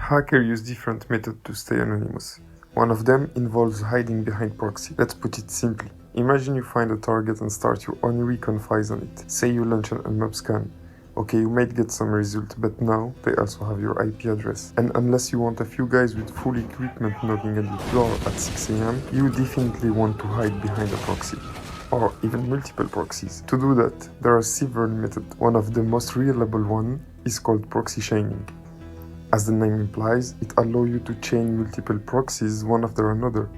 Hackers use different methods to stay anonymous. One of them involves hiding behind proxy. Let's put it simply. Imagine you find a target and start your own recon files on it. Say you launch an Nmap scan. Okay, you might get some result, but now they also have your IP address. And unless you want a few guys with full equipment knocking at your door at 6 AM, you definitely want to hide behind a proxy. Or even multiple proxies. To do that, there are several methods. One of the most reliable one is called proxy chaining. As the name implies, it allows you to chain multiple proxies one after another.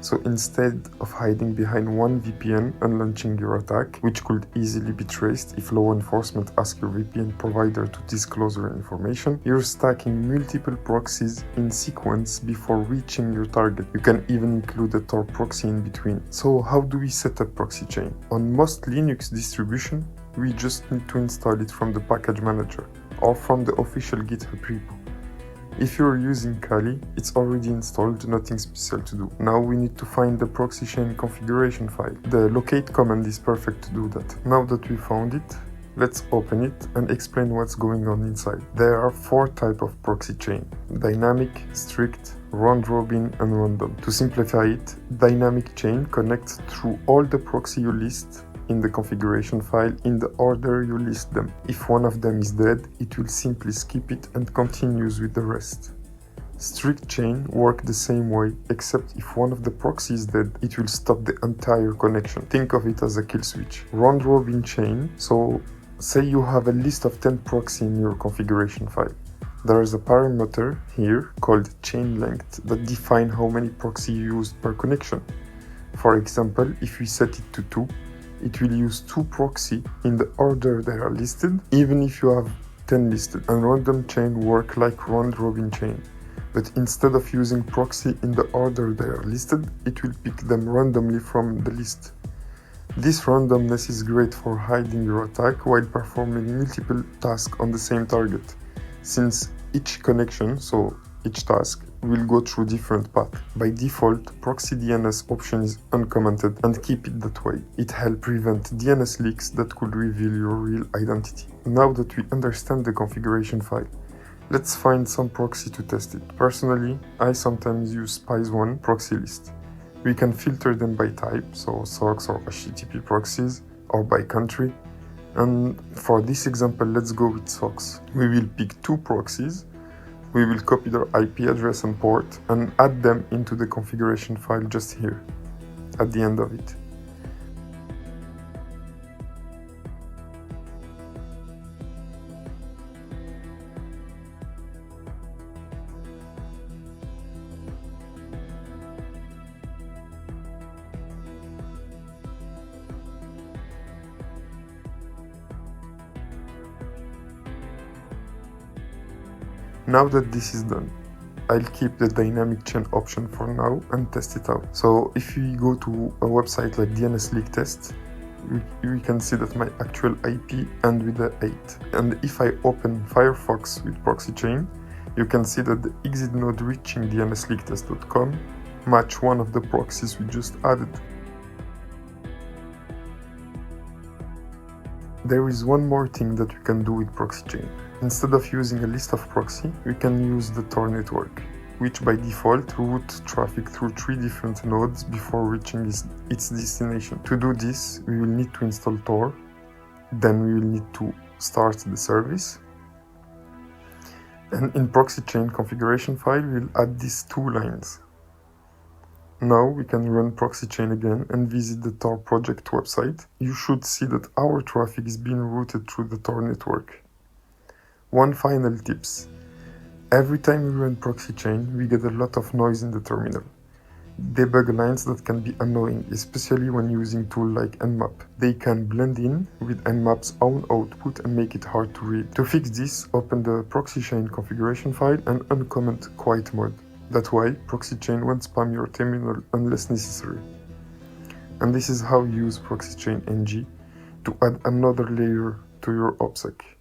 So instead of hiding behind one VPN and launching your attack, which could easily be traced if law enforcement asks your VPN provider to disclose your information, you're stacking multiple proxies in sequence before reaching your target. You can even include a Tor proxy in between. So how do we set up proxy chain? On most Linux distributions, we just need to install it from the package manager or from the official GitHub repo. If you're using Kali, it's already installed, nothing special to do. Now we need to find the proxy chain configuration file. The locate command is perfect to do that. Now that we found it, let's open it and explain what's going on inside. There are 4 types of proxy chain: dynamic, strict, round-robin, and random. To simplify it, dynamic chain connects through all the proxy you list in the configuration file in the order you list them. If one of them is dead, it will simply skip it and continues with the rest. Strict chain work the same way, except if one of the proxies is dead, it will stop the entire connection. Think of it as a kill switch. Round robin chain, so say you have a list of 10 proxies in your configuration file. There is a parameter here called chain length that defines how many proxies you used per connection. For example, if we set it to 2, it will use 2 proxies in the order they are listed, even if you have 10 listed. And random chain work like round-robin chain, but instead of using proxy in the order they are listed, it will pick them randomly from the list. This randomness is great for hiding your attack while performing multiple tasks on the same target, since each connection, so each task, will go through different paths. By default, proxy DNS option is uncommented and keep it that way. It helps prevent DNS leaks that could reveal your real identity. Now that we understand the configuration file, let's find some proxy to test it. Personally, I sometimes use Spice1 proxy list. We can filter them by type, so SOCKS or HTTP proxies, or by country. And for this example, let's go with SOCKS. We will pick 2 proxies. We will copy their IP address and port and add them into the configuration file just here, at the end of it. Now that this is done, I'll keep the dynamic chain option for now and test it out. So if we go to a website like DNS leak test, we can see that my actual IP ends with the 8. And if I open Firefox with proxy chain, you can see that the exit node reaching dnsleaktest.com match one of the proxies we just added. There is one more thing that we can do with proxy chain. Instead of using a list of proxy, we can use the Tor network, which by default routes traffic through 3 different nodes before reaching its destination. To do this, we will need to install Tor, then we will need to start the service, and in proxy chain configuration file, we'll add these 2 lines. Now we can run proxy chain again and visit the Tor project website. You should see that our traffic is being routed through the Tor network. One final tips. Every time we run proxy chain, we get a lot of noise in the terminal. Debug lines that can be annoying, especially when using tools like Nmap. They can blend in with Nmap's own output and make it hard to read. To fix this, open the proxy chain configuration file and uncomment quiet mode. That way, proxy chain won't spam your terminal unless necessary. And this is how you use proxy chain ng to add another layer to your OPSEC.